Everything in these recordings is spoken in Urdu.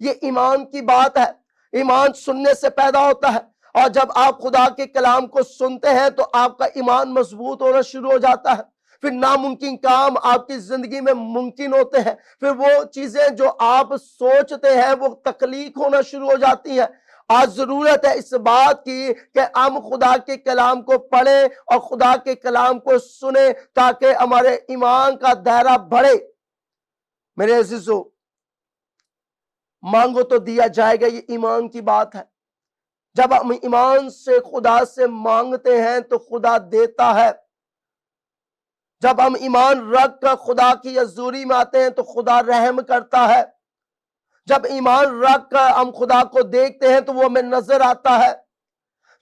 یہ ایمان کی بات ہے۔ ایمان سننے سے پیدا ہوتا ہے، اور جب آپ خدا کے کلام کو سنتے ہیں تو آپ کا ایمان مضبوط ہونا شروع ہو جاتا ہے۔ پھر ناممکن کام آپ کی زندگی میں ممکن ہوتے ہیں، پھر وہ چیزیں جو آپ سوچتے ہیں وہ تخلیق ہونا شروع ہو جاتی ہیں۔ آج ضرورت ہے اس بات کی کہ ہم خدا کے کلام کو پڑھیں اور خدا کے کلام کو سنیں تاکہ ہمارے ایمان کا دائرہ بڑھے۔ میرے عزیزو، مانگو تو دیا جائے گا، یہ ایمان کی بات ہے۔ جب ہم ایمان سے خدا سے مانگتے ہیں تو خدا دیتا ہے۔ جب ہم ایمان رکھ کر خدا کی حضوری میں آتے ہیں تو خدا رحم کرتا ہے۔ جب ایمان رکھ کر ہم خدا کو دیکھتے ہیں تو وہ ہمیں نظر آتا ہے۔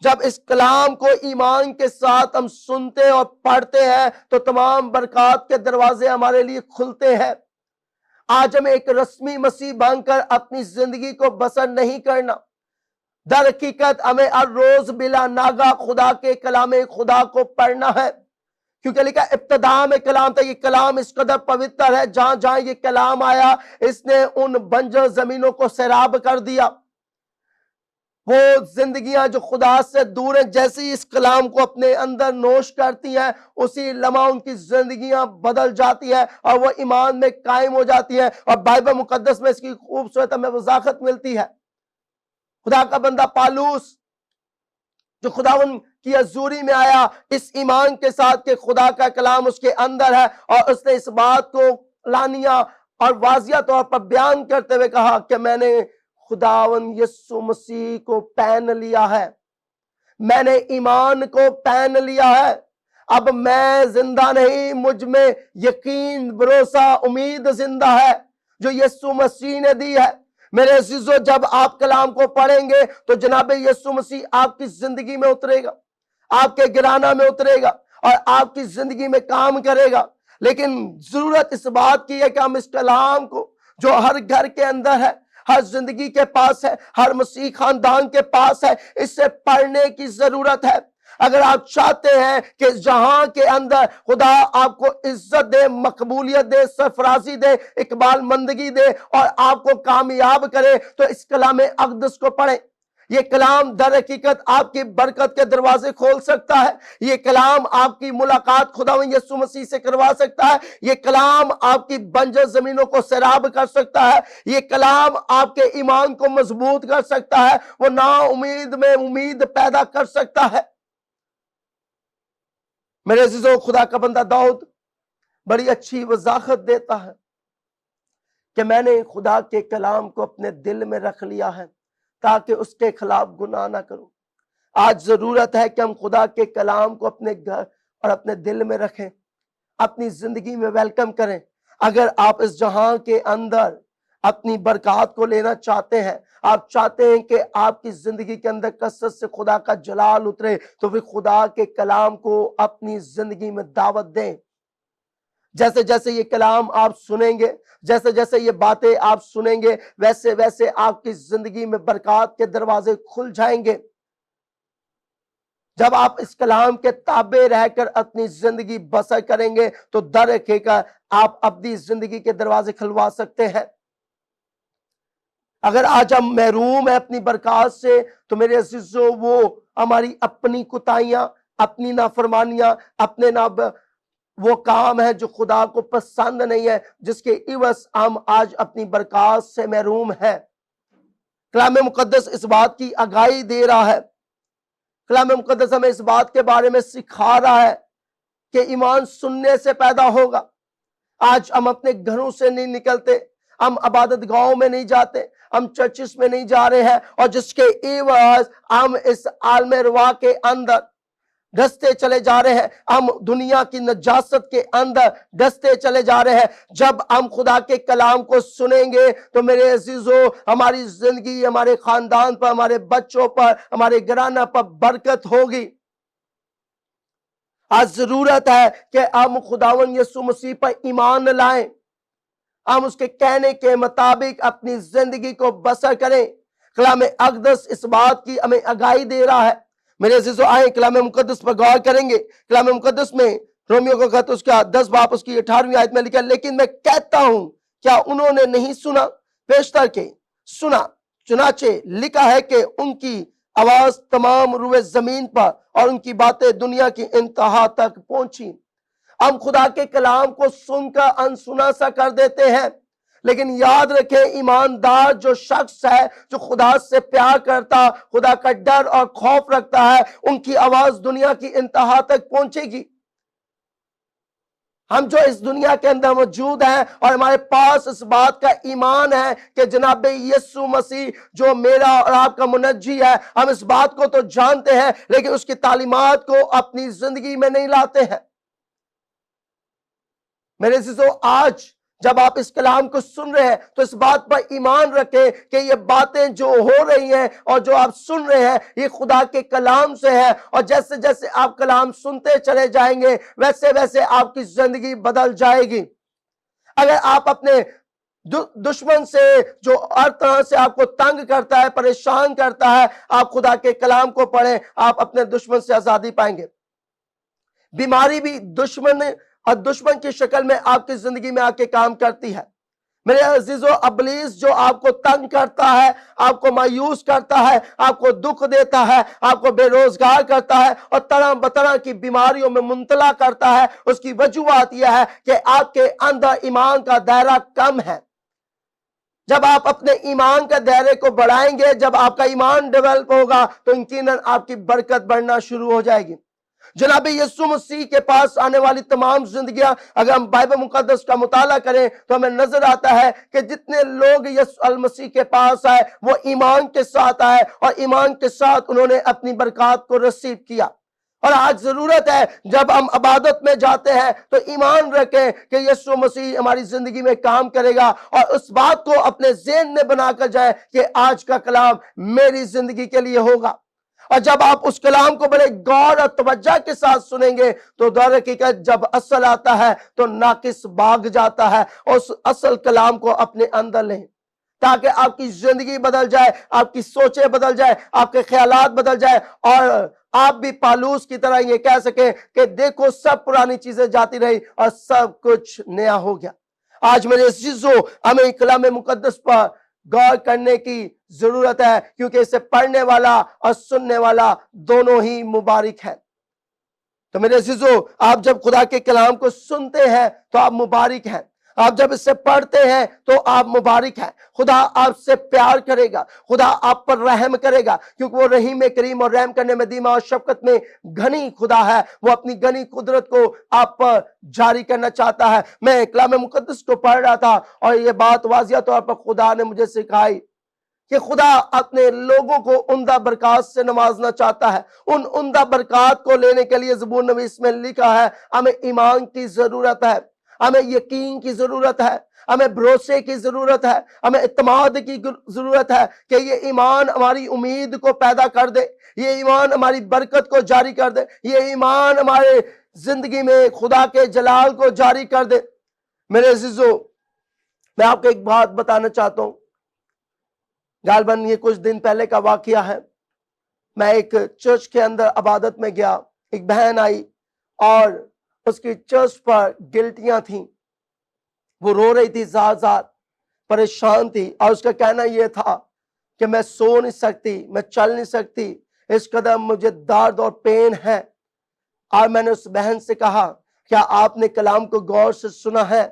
جب اس کلام کو ایمان کے ساتھ ہم سنتے اور پڑھتے ہیں تو تمام برکات کے دروازے ہمارے لیے کھلتے ہیں۔ آج ہمیں ایک رسمی مسیح بن کر اپنی زندگی کو بسر نہیں کرنا۔ در حقیقت ہمیں ہر روز بلا ناگا خدا کے کلام خدا کو پڑھنا ہے، کیونکہ لکھا ابتدا میں کلام تھا۔ یہ کلام اس قدر پوتر ہے، جہاں جہاں یہ کلام آیا اس نے ان بنجر زمینوں کو سیراب کر دیا۔ وہ زندگیاں جو خدا سے دور ہیں، جیسے ہی اس کلام کو اپنے اندر نوش کرتی ہیں اسی لمحہ ان کی زندگیاں بدل جاتی ہیں اور وہ ایمان میں قائم ہو جاتی ہیں، اور بائبل مقدس میں اس کی خوبصورت ہمیں وضاحت ملتی ہے۔ خدا کا بندہ پالوس جو خداوند کی حضوری میں آیا اس ایمان کے ساتھ کہ خدا کا کلام اس کے اندر ہے، اور اس نے اس بات کو لانیہ اور واضح طور پر بیان کرتے ہوئے کہا کہ میں نے خداوند یسوع مسیح کو پہن لیا ہے، میں نے ایمان کو پہن لیا ہے۔ اب میں زندہ نہیں، مجھ میں یقین، بھروسہ، امید زندہ ہے جو یسوع مسیح نے دی ہے۔ میرے عزیزو، جب آپ کلام کو پڑھیں گے تو جناب یسوع مسیح آپ کی زندگی میں اترے گا، آپ کے گھرانہ میں اترے گا اور آپ کی زندگی میں کام کرے گا۔ لیکن ضرورت اس بات کی ہے کہ ہم اس کلام کو جو ہر گھر کے اندر ہے، ہر زندگی کے پاس ہے، ہر مسیح خاندان کے پاس ہے، اس سے پڑھنے کی ضرورت ہے۔ اگر آپ چاہتے ہیں کہ جہاں کے اندر خدا آپ کو عزت دے، مقبولیت دے، سرفرازی دے، اقبال مندگی دے اور آپ کو کامیاب کرے تو اس کلام اقدس کو پڑھیں۔ یہ کلام در حقیقت آپ کی برکت کے دروازے کھول سکتا ہے۔ یہ کلام آپ کی ملاقات خداوند یسوع مسیح سے کروا سکتا ہے۔ یہ کلام آپ کی بنجر زمینوں کو سیراب کر سکتا ہے۔ یہ کلام آپ کے ایمان کو مضبوط کر سکتا ہے، وہ نا امید میں امید پیدا کر سکتا ہے۔ میرے عزیزو، خدا کا بندہ داؤد بڑی اچھی وضاحت دیتا ہے کہ میں نے خدا کے کلام کو اپنے دل میں رکھ لیا ہے تاکہ اس کے خلاف گناہ نہ کروں۔ آج ضرورت ہے کہ ہم خدا کے کلام کو اپنے گھر اور اپنے دل میں رکھیں، اپنی زندگی میں ویلکم کریں۔ اگر آپ اس جہاں کے اندر اپنی برکات کو لینا چاہتے ہیں، آپ چاہتے ہیں کہ آپ کی زندگی کے اندر کثرت سے خدا کا جلال اترے، تو پھر خدا کے کلام کو اپنی زندگی میں دعوت دیں۔ جیسے جیسے یہ کلام آپ سنیں گے، جیسے جیسے یہ باتیں آپ سنیں گے، ویسے ویسے آپ کی زندگی میں برکات کے دروازے کھل جائیں گے۔ جب آپ اس کلام کے تابع رہ کر اپنی زندگی بسر کریں گے تو در حقیقت آپ اپنی زندگی کے دروازے کھلوا سکتے ہیں۔ اگر آج ہم محروم ہیں اپنی برکات سے تو میرے عزیزو، وہ ہماری اپنی کوتاہیاں، اپنی نافرمانیاں، اپنے وہ کام ہے جو خدا کو پسند نہیں ہے، جس کے عوض ہم آج اپنی برکات سے محروم ہیں۔ کلام مقدس اس بات کی آگاہی دے رہا ہے، کلام مقدس ہمیں اس بات کے بارے میں سکھا رہا ہے کہ ایمان سننے سے پیدا ہوگا۔ آج ہم اپنے گھروں سے نہیں نکلتے، ہم عبادت گاہوں میں نہیں جاتے، ہم چرچز میں نہیں جا رہے ہیں، اور جس کے عوض ہم اس عالم روا کے اندر ڈستے چلے جا رہے ہیں، ہم دنیا کی نجاست کے اندر ڈستے چلے جا رہے ہیں۔ جب ہم خدا کے کلام کو سنیں گے تو میرے عزیزو، ہماری زندگی، ہمارے خاندان پر، ہمارے بچوں پر، ہمارے گھرانہ پر برکت ہوگی۔ آج ضرورت ہے کہ ہم خداوند یسوع مسیح پر ایمان لائیں، ہم اس کے کہنے کے مطابق اپنی زندگی کو بسر کریں۔ کلام اقدس اس بات کی ہمیں آگاہی دے رہا ہے۔ میرے عزیزو، آئیں کلام مقدس پر غور کریں گے۔ کلام مقدس میں رومیو کا خط اس کا 10 باب اس کی 18ویں آیت میں لکھا ہے، لیکن میں کہتا ہوں کیا انہوں نے نہیں سنا، پیشتر کے سنا۔ چنانچہ لکھا ہے کہ ان کی آواز تمام روئے زمین پر اور ان کی باتیں دنیا کی انتہا تک پہنچی۔ ہم خدا کے کلام کو سن کر انسنا سا کر دیتے ہیں، لیکن یاد رکھیں ایماندار جو شخص ہے، جو خدا سے پیار کرتا، خدا کا ڈر اور خوف رکھتا ہے، ان کی آواز دنیا کی انتہا تک پہنچے گی۔ ہم جو اس دنیا کے اندر موجود ہیں اور ہمارے پاس اس بات کا ایمان ہے کہ جناب یسوع مسیح جو میرا اور آپ کا منجی ہے، ہم اس بات کو تو جانتے ہیں لیکن اس کی تعلیمات کو اپنی زندگی میں نہیں لاتے ہیں۔ میرے عزیزو، آج جب آپ اس کلام کو سن رہے ہیں تو اس بات پر ایمان رکھیں کہ یہ باتیں جو ہو رہی ہیں اور جو آپ سن رہے ہیں یہ خدا کے کلام سے ہے، اور جیسے جیسے آپ کلام سنتے چلے جائیں گے ویسے ویسے آپ کی زندگی بدل جائے گی۔ اگر آپ اپنے دشمن سے جو ہر طرح سے آپ کو تنگ کرتا ہے، پریشان کرتا ہے، آپ خدا کے کلام کو پڑھیں، آپ اپنے دشمن سے آزادی پائیں گے۔ بیماری بھی دشمن کی شکل میں آپ کی زندگی میں آ کے کام کرتی ہے۔ میرے عزیزو، ابلیس جو آپ کو تنگ کرتا ہے، آپ کو مایوس کرتا ہے، آپ کو دکھ دیتا ہے، آپ کو بے روزگار کرتا ہے اور طرح بطرح کی بیماریوں میں مبتلا کرتا ہے، اس کی وجوہات یہ ہے کہ آپ کے اندر ایمان کا دائرہ کم ہے۔ جب آپ اپنے ایمان کے دائرے کو بڑھائیں گے، جب آپ کا ایمان ڈیولپ ہوگا تو یقیناً آپ کی برکت بڑھنا شروع ہو جائے گی۔ جناب یسوع مسیح کے پاس آنے والی تمام زندگیاں اگر ہم بائبل مقدس کا مطالعہ کریں تو ہمیں نظر آتا ہے کہ جتنے لوگ یسوع المسیح کے پاس آئے وہ ایمان کے ساتھ آئے اور ایمان کے ساتھ انہوں نے اپنی برکات کو رسیو کیا۔ اور آج ضرورت ہے جب ہم عبادت میں جاتے ہیں تو ایمان رکھیں کہ یسوع مسیح ہماری زندگی میں کام کرے گا، اور اس بات کو اپنے ذہن میں بنا کر جائے کہ آج کا کلام میری زندگی کے لیے ہوگا۔ اور جب آپ اس کلام کو بڑے غور اور توجہ کے ساتھ سنیں گے تو در حقیقت جب اصل آتا ہے تو ناقص بھاگ جاتا ہے، اور اس اصل کلام کو اپنے اندر لیں تاکہ آپ کی زندگی بدل جائے، آپ کی سوچیں بدل جائے، آپ کے خیالات بدل جائے، اور آپ بھی پالوس کی طرح یہ کہہ سکیں کہ دیکھو سب پرانی چیزیں جاتی رہی اور سب کچھ نیا ہو گیا۔ آج میرے عزیزو، ہمیں کلام مقدس پر غور کرنے کی ضرورت ہے، کیونکہ اسے پڑھنے والا اور سننے والا دونوں ہی مبارک ہیں۔ تو میرے عزیزو، آپ جب خدا کے کلام کو سنتے ہیں تو آپ مبارک ہیں، آپ جب اسے پڑھتے ہیں تو آپ مبارک ہیں۔ خدا آپ سے پیار کرے گا، خدا آپ پر رحم کرے گا، کیونکہ وہ رحیم کریم اور رحم کرنے میں دیما اور شفقت میں گھنی خدا ہے۔ وہ اپنی گھنی قدرت کو آپ پر جاری کرنا چاہتا ہے۔ میں کلام مقدس کو پڑھ رہا تھا اور یہ بات واضح طور پر خدا نے مجھے سکھائی کہ خدا اپنے لوگوں کو عمدہ برکات سے نوازنا چاہتا ہے۔ ان عمدہ برکات کو لینے کے لیے زبور نویس میں لکھا ہے ہمیں ایمان کی ضرورت ہے، ہمیں یقین کی ضرورت ہے، ہمیں بھروسے کی ضرورت ہے، ہمیں اعتماد کی ضرورت ہے کہ یہ ایمان ہماری امید کو پیدا کر دے، یہ ایمان ہماری برکت کو جاری کر دے، یہ ایمان ہمارے زندگی میں خدا کے جلال کو جاری کر دے۔ میرے عزیزو، میں آپ کو ایک بات بتانا چاہتا ہوں، غالباً یہ کچھ دن پہلے کا واقعہ ہے۔ میں ایک چرچ کے اندر عبادت میں گیا، ایک بہن آئی اور اس کی چرچ پر گلٹیاں تھیں، وہ رو رہی تھی، زار زار پریشان تھی، اور اس کا کہنا یہ تھا کہ میں سو نہیں سکتی، میں چل نہیں سکتی، اس قدر مجھے درد اور پین ہے۔ اور میں نے اس بہن سے کہا کیا آپ نے کلام کو غور سے سنا ہے؟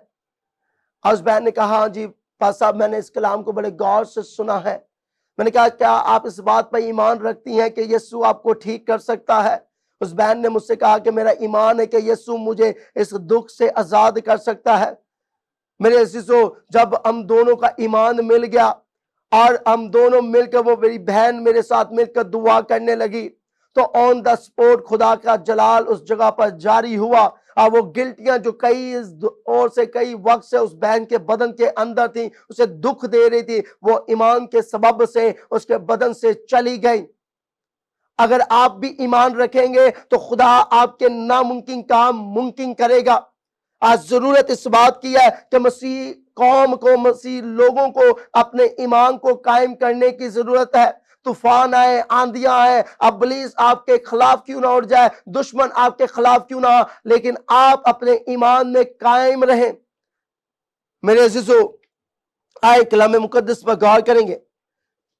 اور اس بہن نے کہا ہاں جی پاس صاحب، میں نے اس کلام کو بڑے غور سے سنا ہے۔ میں نے کہا کیا آپ اس بات پر ایمان رکھتی ہیں کہ یسوع آپ کو ٹھیک کر سکتا ہے؟ اس بہن نے مجھ سے کہا کہ میرا ایمان ہے کہ یسوع مجھے اس دکھ سے آزاد کر سکتا ہے۔ میرے عزیزو، جب ہم دونوں کا ایمان مل گیا اور ہم دونوں مل کر، وہ میری بہن میرے ساتھ مل کر دعا کرنے لگی، تو آن دا سپورٹ خدا کا جلال اس جگہ پر جاری ہوا، اور وہ گلٹیاں جو کئی وقت سے اس بہن کے بدن کے اندر تھی، اسے دکھ دے رہی تھی، وہ ایمان کے سبب سے اس کے بدن سے چلی گئی۔ اگر آپ بھی ایمان رکھیں گے تو خدا آپ کے ناممکن کام ممکن کرے گا۔ آج ضرورت اس بات کی ہے کہ مسیح قوم کو، مسیح لوگوں کو اپنے ایمان کو قائم کرنے کی ضرورت ہے۔ طوفان آئے، آندیاں آئے، ابلیس آپ کے خلاف کیوں نہ اٹھ جائے، دشمن آپ کے خلاف کیوں نہ، لیکن آپ اپنے ایمان میں قائم رہیں۔ میرے عزیزو، آئے کلام مقدس پر غور کریں گے۔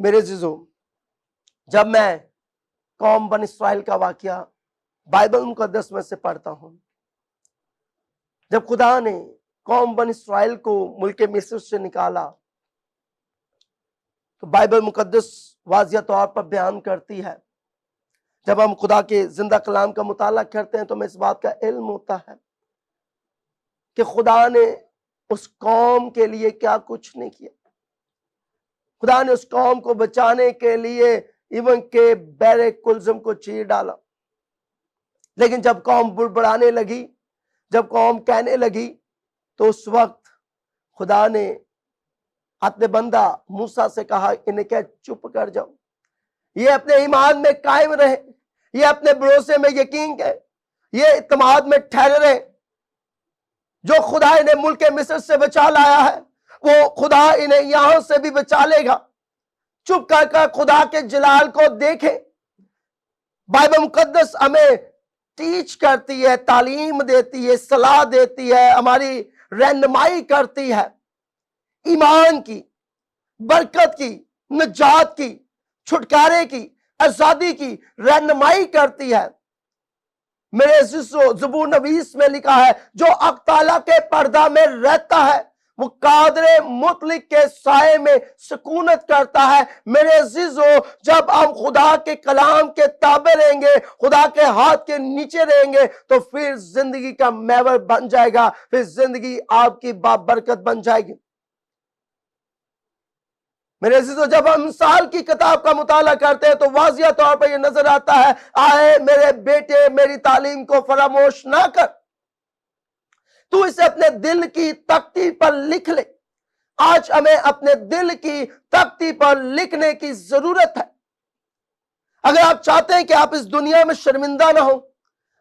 میرے عزیزو، جب میں قوم بن اسرائیل کا واقعہ بائبل مقدس میں سے پڑھتا ہوں، جب خدا نے قوم بن اسرائیل کو ملک مصر سے نکالا، تو بائبل مقدس واضح طور پر بیان کرتی ہے، جب ہم خدا کے زندہ کلام کا مطالعہ کرتے ہیں تو ہمیں اس بات کا علم ہوتا ہے کہ خدا نے اس قوم کے لیے کیا کچھ نہیں کیا۔ خدا نے اس قوم کو بچانے کے لیے ایون کہ بحر کلزم کو چیر ڈالا، لیکن جب قوم بڑبڑانے لگی، جب قوم کہنے لگی، تو اس وقت خدا نے اپنے بندہ موسیٰ سے کہا، انہیں کہ چپ کر جاؤ، یہ اپنے ایمان میں قائم رہے، یہ اپنے بھروسے میں یقین کریں، یہ اعتماد میں ٹھہرے رہے۔ جو خدا انہیں ملک مصر سے بچا لایا ہے، وہ خدا انہیں یہاں سے بھی بچا لے گا۔ چپ کر کر خدا کے جلال کو دیکھیں۔ بائبل مقدس ہمیں ٹیچ کرتی ہے، تعلیم دیتی ہے، صلاح دیتی ہے، ہماری رہنمائی کرتی ہے، ایمان کی، برکت کی، نجات کی، چھٹکارے کی، آزادی کی رہنمائی کرتی ہے۔ میرے عزیزو، زبور نویس میں لکھا ہے، جو حق تعالیٰ کے پردہ میں رہتا ہے وہ قادر مطلق کے سائے میں سکونت کرتا ہے۔ میرے عزیزو، جب ہم خدا کے کلام کے تابع رہیں گے، خدا کے ہاتھ کے نیچے رہیں گے، تو پھر زندگی کا محور بن جائے گا، پھر زندگی آپ کی بابرکت بن جائے گی۔ میرے عزیزو، جب ہم مثال کی کتاب کا مطالعہ کرتے ہیں تو واضح طور پر یہ نظر آتا ہے، آئے میرے بیٹے میری تعلیم کو فراموش نہ کر، تو اسے اپنے دل کی تختی پر لکھ لے۔ آج ہمیں اپنے دل کی تختی پر لکھنے کی ضرورت ہے۔ اگر آپ چاہتے ہیں کہ آپ اس دنیا میں شرمندہ نہ ہو،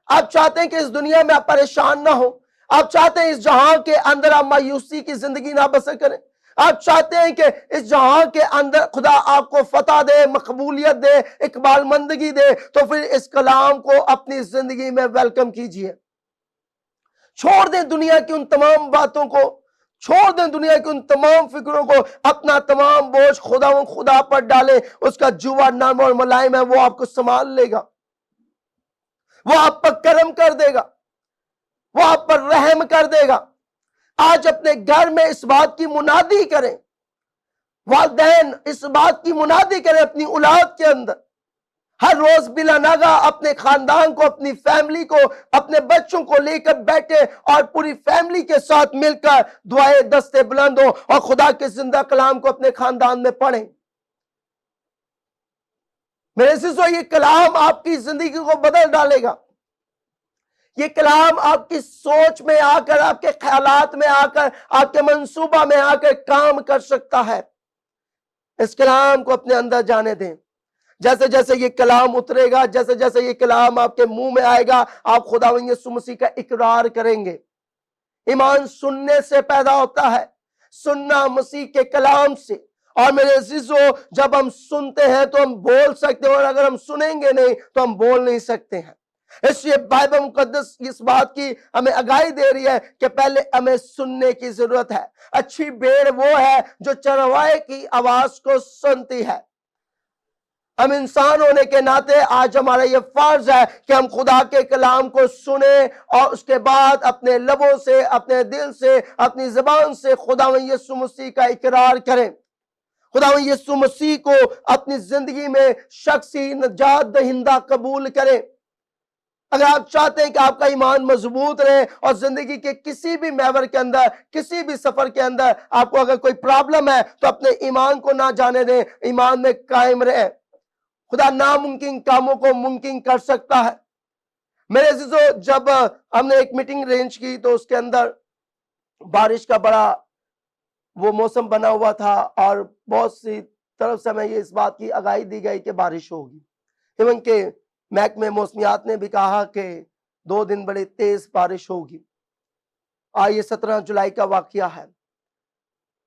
آپ چاہتے ہیں کہ اس دنیا میں آپ پریشان نہ ہو، آپ چاہتے ہیں اس جہاں کے اندر آپ مایوسی کی زندگی نہ بسر کریں، آپ چاہتے ہیں کہ اس جہاں کے اندر خدا آپ کو فتح دے، مقبولیت دے، اقبال مندگی دے، تو پھر اس کلام کو اپنی زندگی میں ویلکم کیجئے۔ چھوڑ دیں دنیا کی ان تمام باتوں کو، چھوڑ دیں دنیا کی ان تمام فکروں کو، اپنا تمام بوجھ خدا پر ڈالیں۔ اس کا جوا نرم اور ملائم ہے، وہ آپ کو سنبھال لے گا، وہ آپ پر کرم کر دے گا، وہ آپ پر رحم کر دے گا۔ آج اپنے گھر میں اس بات کی منادی کریں، والدین اس بات کی منادی کریں اپنی اولاد کے اندر، ہر روز بلا ناغہ اپنے خاندان کو، اپنی فیملی کو، اپنے بچوں کو لے کر بیٹھے اور پوری فیملی کے ساتھ مل کر دعائیں دستے بلند ہوں اور خدا کے زندہ کلام کو اپنے خاندان میں پڑھیں۔ میرے عزیزو، یہ کلام آپ کی زندگی کو بدل ڈالے گا۔ یہ کلام آپ کی سوچ میں آ کر، آپ کے خیالات میں آ کر، آپ کے منصوبہ میں آ کر کام کر سکتا ہے۔ اس کلام کو اپنے اندر جانے دیں۔ جیسے جیسے یہ کلام اترے گا، جیسے جیسے یہ کلام آپ کے منہ میں آئے گا، آپ خداوند یسوع مسیح کا اقرار کریں گے۔ ایمان سننے سے پیدا ہوتا ہے، سننا مسیح کے کلام سے۔ اور میرے عزیزو، جب ہم سنتے ہیں تو ہم بول سکتے ہیں، اور اگر ہم سنیں گے نہیں تو ہم بول نہیں سکتے ہیں۔ اس لیے بائبل مقدس اس بات کی ہمیں آگاہی دے رہی ہے کہ پہلے ہمیں سننے کی ضرورت ہے۔ اچھی بھیڑ وہ ہے جو چروائے کی آواز کو سنتی ہے۔ ہم انسان ہونے کے ناطے آج ہمارا یہ فرض ہے کہ ہم خدا کے کلام کو سنیں اور اس کے بعد اپنے لبوں سے، اپنے دل سے، اپنی زبان سے خداوند یسوع مسیح کا اقرار کریں، خداوند یسوع مسیح کو اپنی زندگی میں شخصی نجات دہندہ قبول کریں۔ اگر آپ چاہتے ہیں کہ آپ کا ایمان مضبوط رہے اور زندگی کے کسی بھی محور کے اندر، کسی بھی سفر کے اندر آپ کو اگر کوئی پرابلم ہے تو اپنے ایمان کو نہ جانے دیں، ایمان میں قائم رہیں۔ خدا ناممکن کاموں کو ممکن کر سکتا ہے۔ میرے عزیزو، جب ہم نے ایک میٹنگ ارینج کی تو اس کے اندر بارش کا بڑا وہ موسم بنا ہوا تھا، اور بہت سی طرف سے ہمیں یہ اس بات کی آگاہی دی گئی کہ بارش ہوگی۔ ایون کہ محکمہ موسمیات نے بھی کہا کہ 2 دن بڑے تیز بارش ہوگی۔ یہ 17 جولائی کا واقعہ ہے،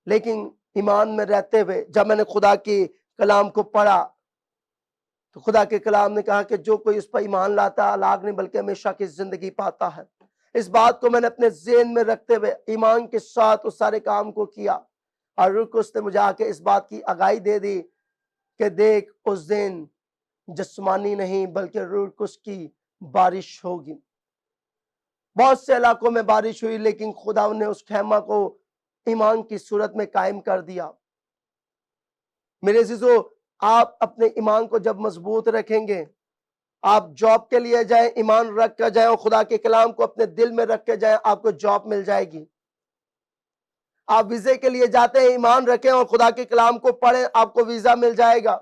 لیکن ایمان میں رہتے ہوئے جب میں نے خدا کے کلام کو پڑھا تو خدا کے کلام نے کہا کہ جو کوئی اس پر ایمان لاتا ہے ہلاک نہیں بلکہ ہمیشہ کی زندگی پاتا ہے۔ اس بات کو میں نے اپنے ذہن میں رکھتے ہوئے ایمان کے ساتھ اس سارے کام کو کیا، اور روح القدس نے مجھے آ کے اس بات کی آگاہی دے دی کہ دیکھ اس دن جسمانی نہیں بلکہ روح القدس کی بارش ہوگی۔ بہت سے علاقوں میں بارش ہوئی لیکن خدا نے اس خیمہ کو ایمان کی صورت میں قائم کر دیا۔ میرے عزیزو، آپ اپنے ایمان کو جب مضبوط رکھیں گے، آپ جاب کے لیے جائیں ایمان رکھ کر جائیں اور خدا کے کلام کو اپنے دل میں رکھ کے جائیں، آپ کو جاب مل جائے گی۔ آپ ویزے کے لیے جاتے ہیں ایمان رکھیں اور خدا کے کلام کو پڑھیں، آپ کو ویزا مل جائے گا۔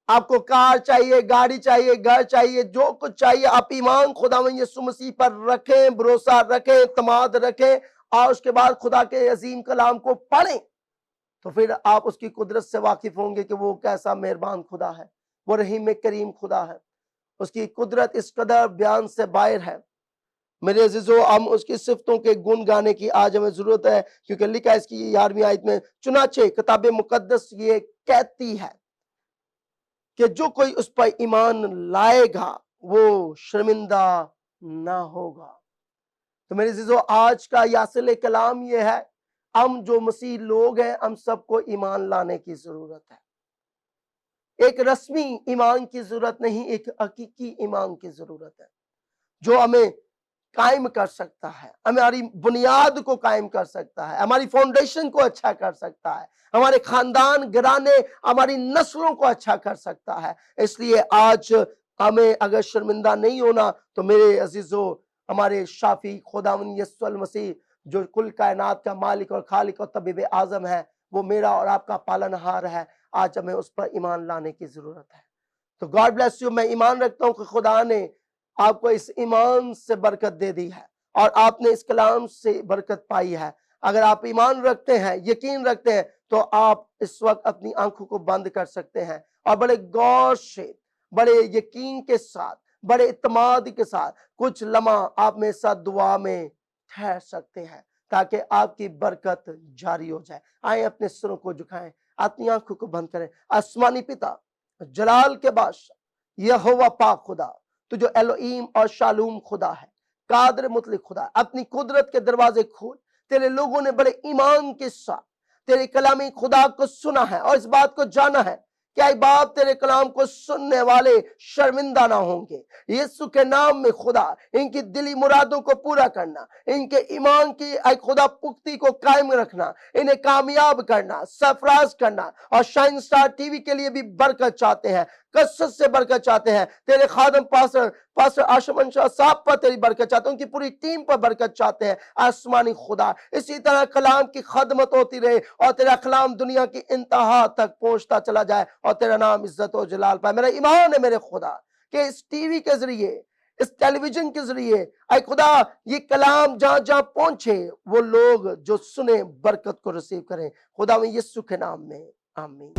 آپ کو کار چاہیے، گاڑی چاہیے، گھر چاہیے، جو کچھ چاہیے، آپ ایمان خداوند یسوع مسیح پر رکھیں، بھروسہ رکھیں، اعتماد رکھیں اور اس کے بعد خدا کے عظیم کلام کو پڑھیں، تو پھر آپ اس کی قدرت سے واقف ہوں گے کہ وہ کیسا مہربان خدا ہے، وہ رحیم کریم خدا ہے۔ اس کی قدرت اس قدر بیان سے باہر ہے۔ میرے عزیزو، ہم اس کی صفتوں کے گن گانے کی آج ہمیں ضرورت ہے، کیونکہ لکھا ہے اس کی 11ویں آیت میں، چنانچہ کتاب مقدس یہ کہتی ہے کہ جو کوئی اس پر ایمان لائے گا وہ شرمندہ نہ ہوگا۔ تو میرے عزیزو، آج کا یاصل کلام یہ ہے، ہم جو مسیح لوگ ہیں ہم سب کو ایمان لانے کی ضرورت ہے۔ ایک رسمی ایمان کی ضرورت نہیں، ایک حقیقی ایمان کی ضرورت ہے جو ہمیں قائم کر سکتا ہے، ہماری بنیاد کو قائم کر سکتا ہے، ہماری فاؤنڈیشن کو اچھا کر سکتا ہے، ہمارے خاندان گھرانے ہماری نسلوں کو اچھا کر سکتا ہے۔ اس لیے آج ہمیں اگر شرمندہ نہیں ہونا تو میرے عزیزو، ہمارے شافی خداوند یسوع المسیح جو کل کائنات کا مالک اور خالق اور طبیب اعظم ہے، وہ میرا اور آپ کا پالنہار ہے۔ آج ہمیں اس پر ایمان لانے کی ضرورت ہے۔ تو گاڈ بلیس یو، میں ایمان رکھتا ہوں کہ خدا نے آپ کو اس ایمان سے برکت دے دی ہے اور آپ نے اس کلام سے برکت پائی ہے۔ اگر آپ ایمان رکھتے ہیں، یقین رکھتے ہیں، تو آپ اس وقت اپنی آنکھوں کو بند کر سکتے ہیں اور بڑے غور سے، بڑے یقین کے ساتھ، بڑے اعتماد کے ساتھ کچھ لمحہ آپ میرے ساتھ دعا میں ٹھہر سکتے ہیں تاکہ آپ کی برکت جاری ہو جائے۔ آئیں اپنے سروں کو جھکائیں، اپنی آنکھوں کو بند کریں۔ آسمانی پتا، جلال کے بادشاہ، یہوہ پاک خدا، تو جو الوہیم اور شالوم خدا ہے، قادر مطلق خدا، اپنی قدرت کے دروازے کھول۔ تیرے لوگوں نے بڑے ایمان کے ساتھ تیرے کلامی خدا کو سنا ہے اور اس بات کو جانا ہے کہ اے باپ، تیرے کلام کو سننے والے شرمندہ نہ ہوں گے۔ یسوع کے نام میں خدا ان کی دلی مرادوں کو پورا کرنا، ان کے ایمان کی اے خدا پختی کو قائم رکھنا، انہیں کامیاب کرنا، سرفراز کرنا، اور شائن سٹار ٹی وی کے لیے بھی برکت چاہتے ہیں، کثرت سے برکت چاہتے ہیں۔ تیرے خادم پاسٹر آشمن شاہ صاحب پر تیری برکت چاہتے ہیں، ان کی پوری ٹیم پر برکت چاہتے ہیں۔ آسمانی خدا، اسی طرح کلام کی خدمت ہوتی رہے اور تیرا کلام دنیا کی انتہا تک پہنچتا چلا جائے اور تیرا نام عزت و جلال پائے۔ میرا ایمان ہے میرے خدا کہ اس ٹی وی کے ذریعے، اس ٹیلی ویژن کے ذریعے اے خدا یہ کلام جہاں جہاں پہنچے، وہ لوگ جو سنیں برکت کو رسیو کریں۔ خدا میں یسوع کے نام میں آمین۔